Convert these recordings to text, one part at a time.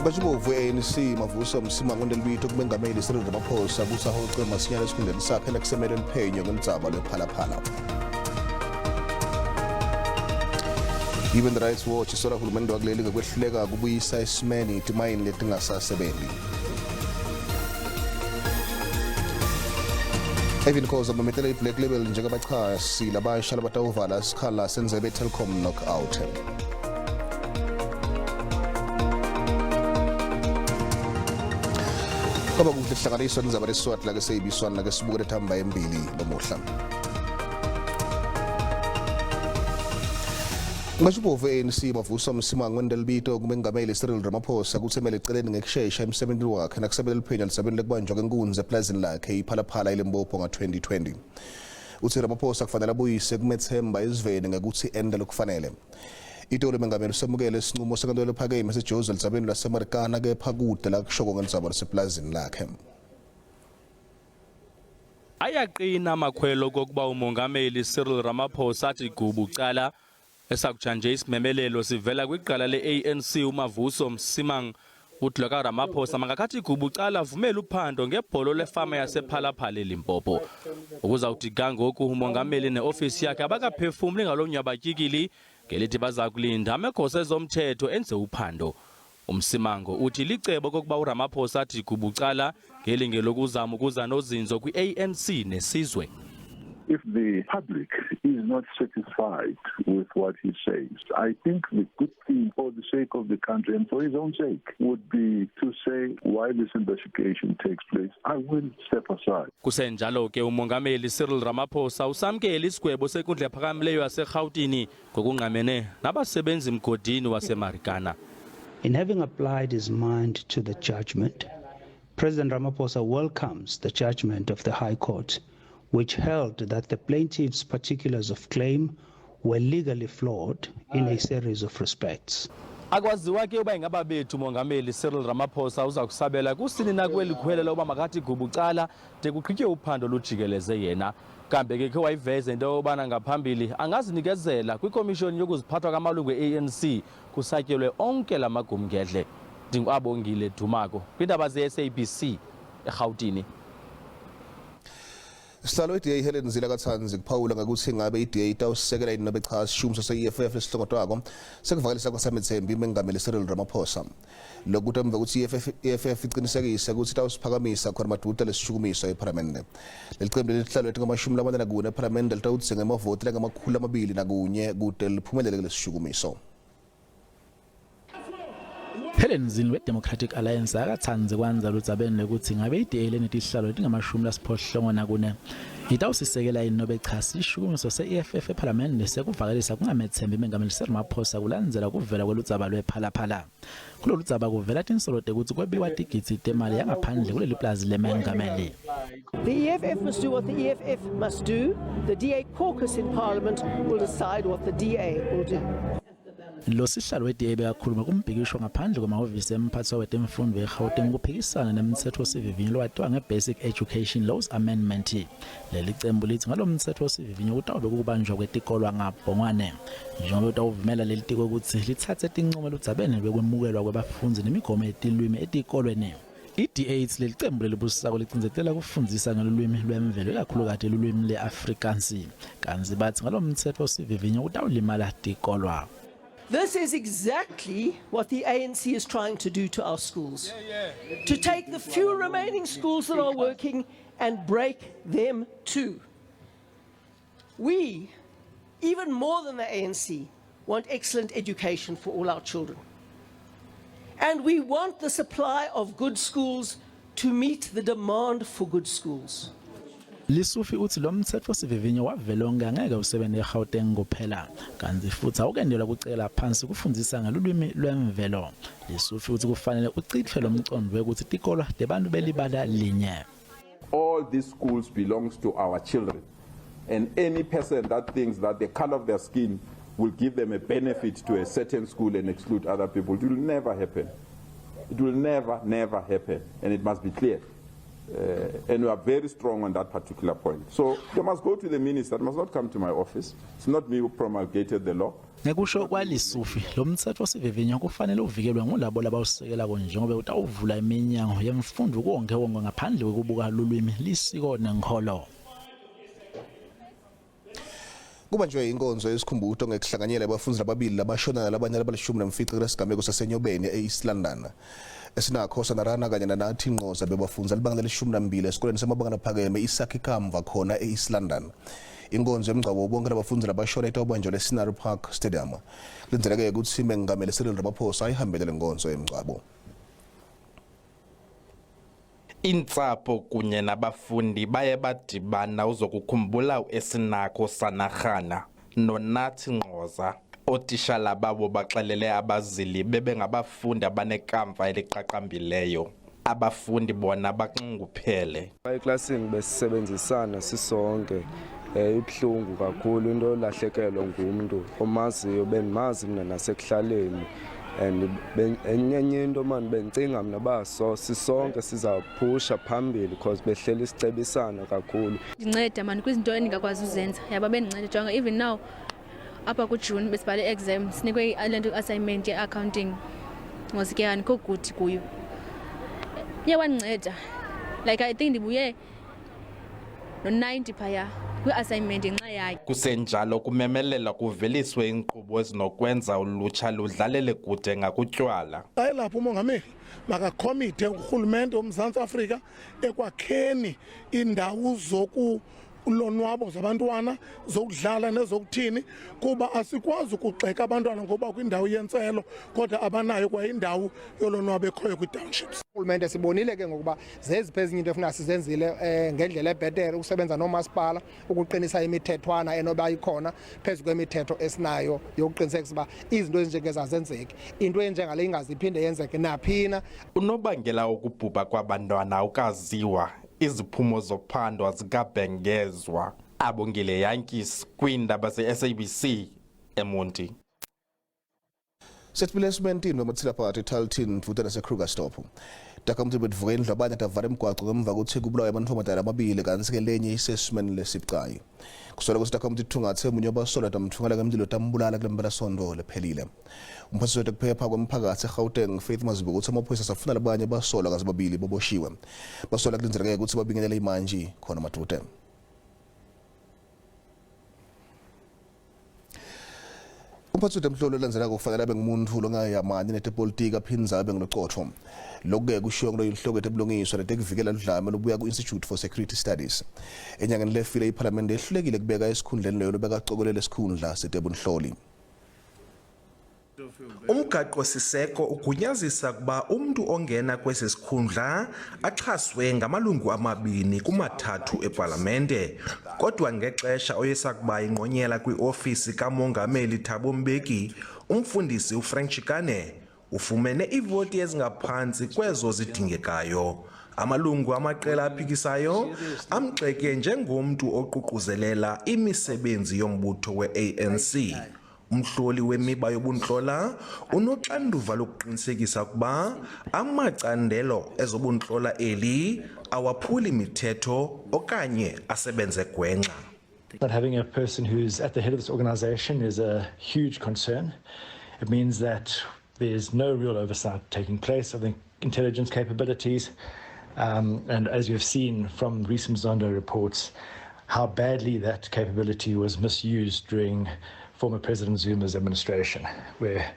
Ngajibovu ANC mavuso msima ngondelibito kumengameli Cyril Ramaphosa kusahoce masinyane esikhundleni sakhe nakusamelwe luphenyo ngendzaba lwephalaphala. Human Rights Watch isola uhulumende wakuleli ngekwehluleka kubuyisa esimeni itimayini letingasasebenzi. Even cause abametela i-black label njengabachasi labasha labatawuvala isikhala senzebe telecom knockout. Kaba kuhle hlanganiswa ndzaba leswati lake seyibiswana lake sibuke lethamba embili lomuhla. Ngajibovu ANC mavuso msima ngondelibito kumengameli Cyril Ramaphosa kutsemele eceleni ngekushesha emsebentini wakhe nakusamelwe luphenyo elisabeni lekubanjwa kwenkunzi epulazini lakhe iphalaphala ilembopho nga-2020. Uthi Ramaphosa kufanele abuyise kumethemba iziveni ngekuthi ende lokufanele. Itolo mengameli usemukele isinqumo senkantolo ephakeme seJozi elisabeni laseMarikana kepha kude la kushoko ngendzaba lasepulazini lakhe. Ayaqina amakhwelo kokuba umongameli Cyril Ramaphosa athi gubu cala esakujanje isimemelelo sivela kwiqala le-ANC umavuso msimang uthi loka Ramaphosa mangakathi gubu cala avumela uphando ngebholo lefama yasephalaphala eLimpopo. Ukuzawuthi kangoku umongameli neofisi yakhe abakaphefumuli ngalonyabatyikili ngelithi baza kulinda amakhosi ezomthetho enze uphando. Umsimango uthi licebo kokuba uRamaphosa athi gubu cala ngelinge lokuzama ukuza nozinzo kwi-ANC nesizwe. If the public is not satisfied with what he says, I think the good thing for the sake of the country and for his own sake would be to say, while this investigation takes place, I will step aside. Kusenjalo ke umongameli Cyril Ramaphosa usamkele isigwebo senkundla ephakamileyo yaseGauteng ngokungqamene nabasebenzi mgodini waseMarikana. In having applied his mind to the judgment, President Ramaphosa welcomes the judgment of the High Court, which held that the plaintiff's particulars of claim were legally flawed in a series of respects. Akwaziwa ke uba ingaba bethu umongameli Cyril Ramaphosa uza kusabela kusini nakweli khwela uba makathi gubu cala de kuqhitywe uphando lujikeleze yena. Kambe ke wayiveza into yobana ngaphambili angazinikezela kwikomishoni yokuziphathwa kwamalungu e-ANC kusatyelwe onke lamagumngedle. Ndingabongile Dumako kwindaba ze-SABC eGauteng. Sihlalo iDA Helen Zila Katsanzi kuphawula ngakuthi ngabe iDA itawuyisekela yini nobe cha isishumi sase-eFF lesihlongotwako sekuvakalisa kwasamethembi mengameli Cyril Ramaphosa. Lokuthi emva ukuthi iEFF iqinisekise ukuthi itawusiphakamisa khona maduta lesishukumiso ePhalamende. Leli qembu lihlalo ethi ngama-44 ePhalamende litawudzinga amavoti langama-201 kude liphumelele lesishukumiso. Helen Zil we-Democratic Alliance akathanzi kwanza ludzabeni ukuthi ngabe iDA lenetihlalo etingama-84 itawusisekela yini nobe cha isishukumiso se-eFF ePhalamende sekuvakalisa kungamethembi mengameli Cyril Ramaphosa kulandzela kuvela kweludzaba lwephalaphala. Kulolu dzaba kuvela tinsolo tekuthi kwebiwa tigidzi temali yangaphandle kuleli plazi lemengameli. The EFF must do what the EFF must do. The DA caucus in Parliament will decide what the DA will do. Lo sihlalo we-DA bekakhuluma kumbhikisho ngaphandle kwamahhovisi emphathi wetemfundo eGauteng kuphikisana nemithetho osivivinyo lowatiwa nge-Basic Education Laws Amendment. Leli cembu lithi ngalo mthetho osivivinyo kutawube kubanjwa kwetikolwa ngabhongwane njengoba utawuvumela leli tiko ukuthi lithathe tincumo ludzabeni lwekwemukelwa kwebafundzi nemigomo yetilwimi etikolweni. iDA ithi leli cembu lelibusisako licinzetela kufundzisa ngelulwimi lwemvelo ikakhulukati lulwimi le-Afrikansi. Kanzi bathi ngalo mthetho osivivinyo kutawulimala tikolwa. This is exactly what the ANC is trying to do to our schools. To take the few remaining schools that are working and break them too. We, even more than the ANC, want excellent education for all our children. And we want the supply of good schools to meet the demand for good schools. Lisufi uthi lo mthetho sivivinyo wavelonga ngeke usebenze eGauteng kuphela kanti futhi awukendelwa kucela phansi kufundzisa ngelulwimi lwemvelo. Lisufi uthi kufanele ucithwe lo mcondo wekuthi tikolwa debantu belibala linye. All these schools belongs to our children, and any person that thinks that the color of their skin will give them a benefit to a certain school and exclude other people, it will never happen. It will never happen, and it must be clear. And we are very strong on that particular point. So they must go to the minister, it must not come to my office. It's not me who promulgated the law. Ngekusho kwalisufi lo mthetho osivivinya kufanele uvikelwe ngolabo labawusekela njengoba utawuvula iminyango yemfundo konke wonke ngaphandle kokubuka lulwimi lisiko nenkolo. Kubanjwe inkondzo yesikhumbuto ngekuhlanganyela abafundzi ababili labashona labanye abalishumi nemfica kulesigameko sasenyobeni eEast London. Esinakho sanarana kanye nathi ingqoza bebafundzi alibanga leli-12 esikoleni semabanga aphakeme isakhikamva khona eEast London. Inkonzo yomngcwabo bonke labafundzi labashona itawubanjwe leScenery Park Stadium. Lindzeleke kutsi mengameli Cyril Ramaphosa ayihambele lenkonzo yomngcwabo. Intsapho kunye nabafundi baye badibana uzokukhumbula esinakho sanarhana nonathi ngqoza. Otishala babo baxelele abazili bebengabafundi abanekamva eliqaqambileyo. Abafundi bona baxinguphele. Eklasini besisebenzisana sisonke. Ibhlungu kakhulu into lahlekelwa ngumuntu omaziyo bendimazi mina nasekuhlaleni. And enye into man bencinga mina baso sisonke sizaphusha phambili because behleli isicebisana kakhulu. Ndinceda man kwizinto endingakwazi uzenza. Yaba bendinceda jonga even now apha kuJune besibhale exam sinikwe ilento assignment ye-accounting ngosike anikho good kuyo. Yawanceda like I think ndibuye no-90 phaya kwi-assignment ngenxa yakhe. Kusenjalo kumemelela kuveliswe inkqubo ezinokwenza ulutsha ludlalele kude ngakutywala. Xa lapho umongameli makakhomite urhulumente woMzantsi Afrika ekwakheni indawo ulonwabo zabantwana zokudlala nezokuthini kuba asikwazi ukugxeka abantwana ngoba kwindawo yentselo kodwa abanayo kwa indawo yolonwabo ekhoyo kwi-townships. Urhulumente sibonile ke ngokuba zeziphi ezinye into efuna sizenzile ngendlela ebhetere ukusebenza noomasipala ukuqinisa imithethwana enoba ikhona phezu kwemithetho esinayo yokuqinisekisa uba izinto ezinjengezazenzeki into enjengale ingaziphinde yenzeke naphina. Unobangela wokubhubha kwabantwana ukaziwa. Iziphumo zophando azikabhengezwa. Abongile Yankees kwiindaba ze-SABC eMonti. Setbile esimentini nomathila phakathi eTalton futhi naseKrugerstop. Takamthi bedvuka indlu abanye davara emgwaqo ngemva kokuthi kubulawa amantombazane amabili kanti ke lenye isesimeni lesibucayi. Kusola ukuthi takamthi thungathe munye wabasola tamthungala ngemlilo tambulala kulembala sondo lephelile. Umphatsi wetekuphepha kwemphakathi eGauteng Faith Mazibu ukuthi amaphoyisa safuna labanye basola kaze babili boboshiwe. Basola kulindeleke ukuthi babingelele imanje khona madude. Umphatsi wetebunhloli lolandzelako kufanele abe ngumuntu longayamanye letepolitiki aphindza abe nguloqotho. Lokhu kushiwo nguloyinhloko yetebulungiswa letekuvikela ludlame lobuya ku-Institute for Security Studies. Enyangeni lefile iPhalamende ehlulekile kubeka esikhundleni leyo lobekacokolele isikhundla setebunhloli. Umgaqo siseko ugunyazisa kuba umuntu ongena kwesi sikhundla axhaswe ngamalungu amabini kumathathu eParlamente. Kodwa ngexesha oyesakuba inqonyela kwiofisi kamongameli Thabo Mbeki, umfundisi uFrank Chikane ufumene ivoti ezingaphantsi kwezo zidingekayo. Amalungu amaqela aphikisayo amxeke njengomntu oququzelela imisebenzi yombutho we-ANC. Umhloli wemiba yobuntlola unoxanduva lokuqinisekisa ukuba amacandelo ezobuntlola eli awaphuli mithetho okanye asebenze gwenxa. But having a person who's at the head of this organization is a huge concern. It means that there's no real oversight taking place of the intelligence capabilities. And as you've seen from recent Zondo reports, how badly that capability was misused during former President Zuma's administration, where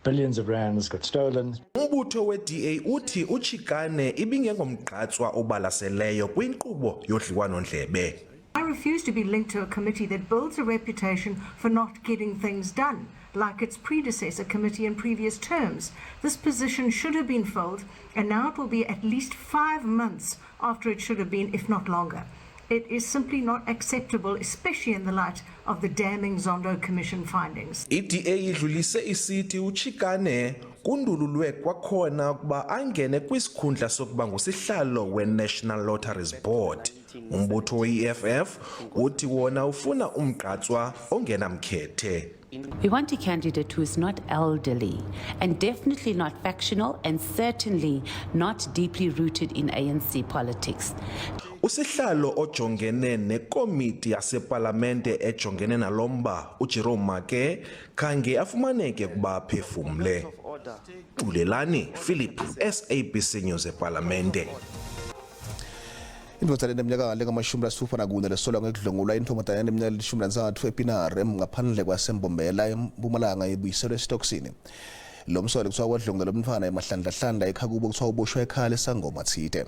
billions of rands got stolen. Umbutho we-DA uthi uChikane ibingengomgqatswa obalaseleyo kwinkqubo yodliwano-ndlebe. I refuse to be linked to a committee that builds a reputation for not getting things done, like its predecessor committee in previous terms. This position should have been filled, and now it will be at least 5 months after it should have been, if not longer. It is simply not acceptable, especially in the light of the damning Zondo Commission findings. I-DA idlulise isithi uChikane kundululwe kwakhona ukuba angene kwisikhundla sokuba ngusihlalo we-National Lotteries Board. Umbutho we-EFF uthi wona ufuna umgqatswa ongenamkhethe. We want a candidate who is not elderly and definitely not factional and certainly not deeply rooted in ANC politics. Usihlalo ojongene nekomiti yaseParlamente ejongene nalomba uJerome Make khange afumaneke kuba aphefumle. Ulelani Philip, SABC News eParlamente. Indvodza eneminyaka le-64 lesolwa ngekudlwengulwa intombazane eneminyaka le-13 ePinari ngaphandle kwaseMbombela eMpumalanga Ibuyiselwe esitokisini. Lo mswali kuthiwa kwadlwengula umntwana emahlandlahlandla ekhakubo kuthiwa uboshwe ekhaya esangoma thite.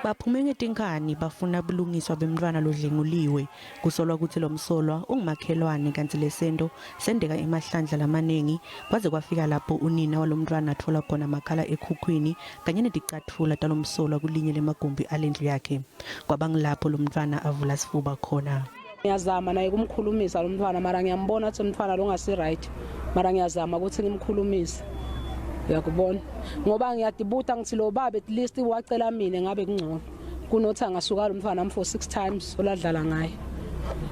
Baphume ngetinkani bafuna bulungiswa bemntwana lodlenguliwe kusolwa ukuthi lo msolwa ungumakhelwane kanti lesento sendeka emahlandla lamanengi kwaze kwafika lapho unina walomntwana athola khona makhala ekhukhwini kanye neticathulo talomsolwa kulinye lemagumbi alendlu yakhe kwabangilapho lo mntwana avula sifuba khona. Ngiyazama naye kumkhulumisa lo mntwana mara ngiyambona ukuthi umntwana lo ngasi right mara ngiyazama ukuthi ngimkhulumise. Yakubona ngoba ngiyadibuta ngithi lo baba at least wacela mina ngabe kungcono kunothi angasuka lo mfana am for 6 times oladlala ngaye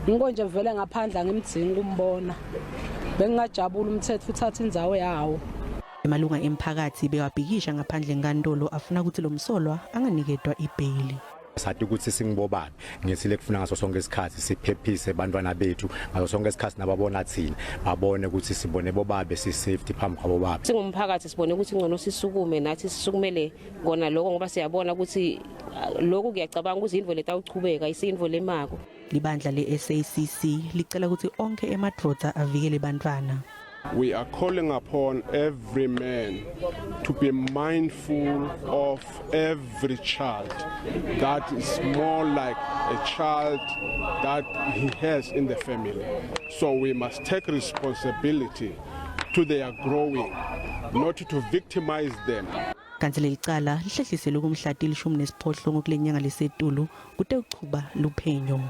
ngikonje vele ngaphandla ngimdzinga kumbona bengingajabula umthetho uthatha indzawo yawo. Emalunga emphakathi bewabhikisha ngaphandle ngandolo afuna ukuthi lo msolwa anganikedwa ibhayili. Sathi ukuthi singibobani ngisile kufuna ngaso sonke isikhathi siphephise abantwana bethu ngaso sonke isikhathi nababona thina babone ukuthi sibone bobabe si safety phambi kwabo baba. Singumphakathi sibone ukuthi ingcono sisukume nathi sisukumele ngona lokho ngoba siyabona ukuthi lokho kuyacabanga ukuthi indvo letawuchubeka isindvo lemako. Libandla le-SACC licela ukuthi onke emadvodza avikele bantwana. We are calling upon every man to be mindful of every child that is more like a child that he has in the family. So we must take responsibility to their growing, not to victimize them. Kanti lelicala lihlehlisele kumhlati 18 ngokulenyanga lesetulu kutewuchuba luphenyo.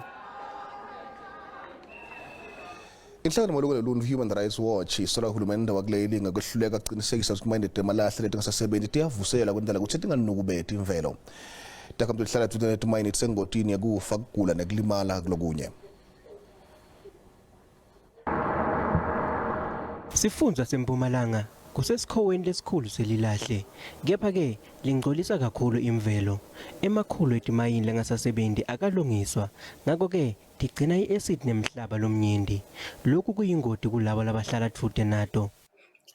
Inhlangano molukelo loluntu Human Rights Watch isola uhulumende wakuleli ngakwehluleka ukuqinisekisa ukuthi mayindede malahle leti ngasasebenzi tiyavusela kwendlela ukuthi tinganukubeti imvelo. Takamntu lihlala tuthi netumayini tsengotini yakufa kugula nekulimala kulokunye. Sifundza seMpumalanga kusesikhoweni lesikhulu selilahle kepha ke lingcolisa kakhulu imvelo emakhulu etimayini lengasasebenzi akalungiswa ngakho ke tigcina iacid nemhlaba lomnyindi lokhu kuyingoti kulabo labahlala thude nato.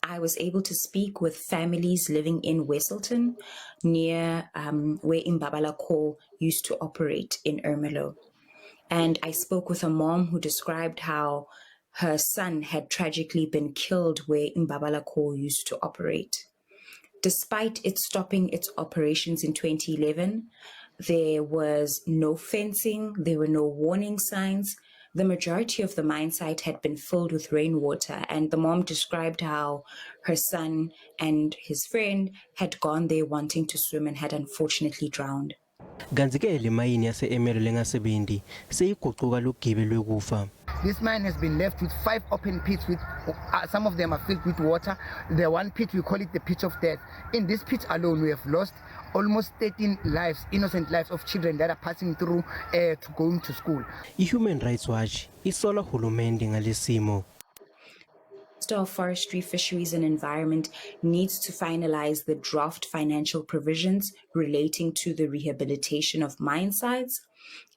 I was able to speak with families living in Westleton near where Imbabalako used to operate in Ermelo, and I spoke with a mom who described how her son had tragically been killed where Imbabalako used to operate. Despite it stopping its operations in 2011, there was no fencing, there were no warning signs. The majority of the mine site had been filled with rainwater, and the mom described how her son and his friend had gone there wanting to swim and had unfortunately drowned. Ganzike le mayini yase emelo lengasebenzi seyiguquka logibe lwekufa. This mine has been left with 5 open pits with some of them are filled with water. The one pit we call it the pit of death. In this pit alone we have lost almost 13 lives, innocent lives of children that are passing through to going to school. Human Rights Watch isola hulumende ngalesimo. Minister of Forestry, Fisheries and Environment needs to finalize the draft financial provisions relating to the rehabilitation of mine sites.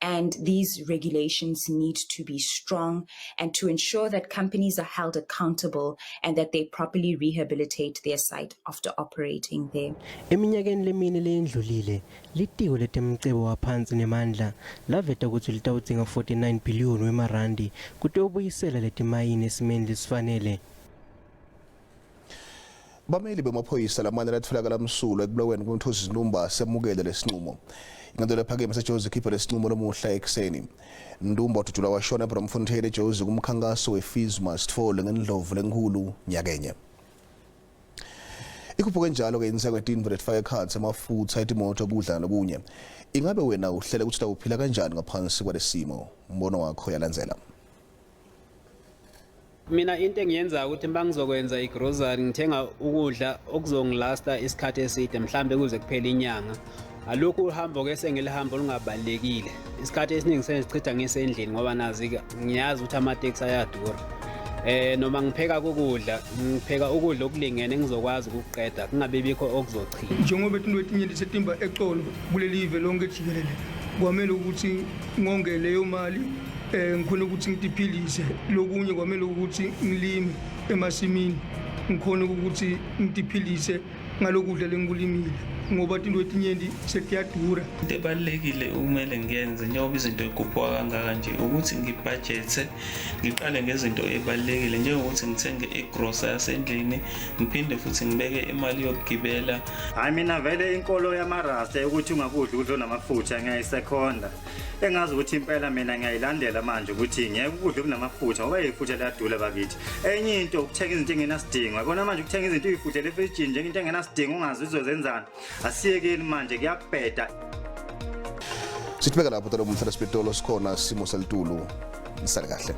And these regulations need to be strong and to ensure that companies are held accountable and that they properly rehabilitate their site after operating there. Eminyakeni lemine lendlulile litiko letemcebo waphansi nemandla laveta ukuthi litawudzinga 49 billion wemarandi kuti ubuyisela letimayini esimeni lesifanele. Bameli bemaphoyisa lamanye latfolakala msulwa ekubulaweni kwemthosi Zinumba semukele lesinqumo. Inkantolo ephakeme seJozi ikhiphe lesinqumo lomuhla ekuseni. Ndumba uthutshula washona eBramfontein eJozi kumkhankaso we-Fees Must Fall ngendlovu lenkulu nyakenye. Ikhuphuke njalo ke inseko etinvo letfaka cards amafutha etimoto kudla nokunye. Ingabe wena uhlele ukuthi uphila kanjani ngaphansi kwalesimo? Umbono wakho yalandzela. Mina into engiyenza ukuthi bangizokwenza igrocery ngithenga ukudla okuzongilasta isikhathi eside mhlambe kuze kuphela inyanga alokhu uhambo ke sengilihambo lungabalekile isikhathi esiningi sengichitha ngisendlini ngoba nazi ngiyazi ukuthi amateksi ayadura noma ngipheka ukudla ngipheka ukudla okulingene engizokwazi ukuqeda kungabe bikho okuzochitha njengoba etinye lisetimba eqolo kuleli live lonke jikelele kwamele ukuthi ngonge leyo mali ngikhona ukuthi ngidiphilise lokunye kwamele ukuthi ngilime emasimini ngikhona ukuthi ngidiphilise ngalokudla lengikulimile ngoba into etinyenti sekuyadura into ebalekile ukumele ngiyenze njengoba izinto ekhuphuka kangaka nje ukuthi ngibudgete ngiqale ngezinto ebalekile njengokuthi ngithenge igrocery yasendlini ngiphinde futhi ngibeke imali yokugibela hayi mina vele inkolo yamarasta ukuthi ungakudla ukudla namafutha ngiyayisekhonda engazi ukuthi impela mina ngiyayilandela manje ukuthi ngeke ukudla kunamafutha ngoba ifutha liyadula bakithi enye into ukuthenga izinto engenasidingo yabona manje ukuthenga izinto uyifuthe lefridge njengento engenasidingo ungazi uzozenzani asiyekeni manje kuyabheda sithibeka lapho tolo umthela sipitolo sikhona simo selitulu nisale kahle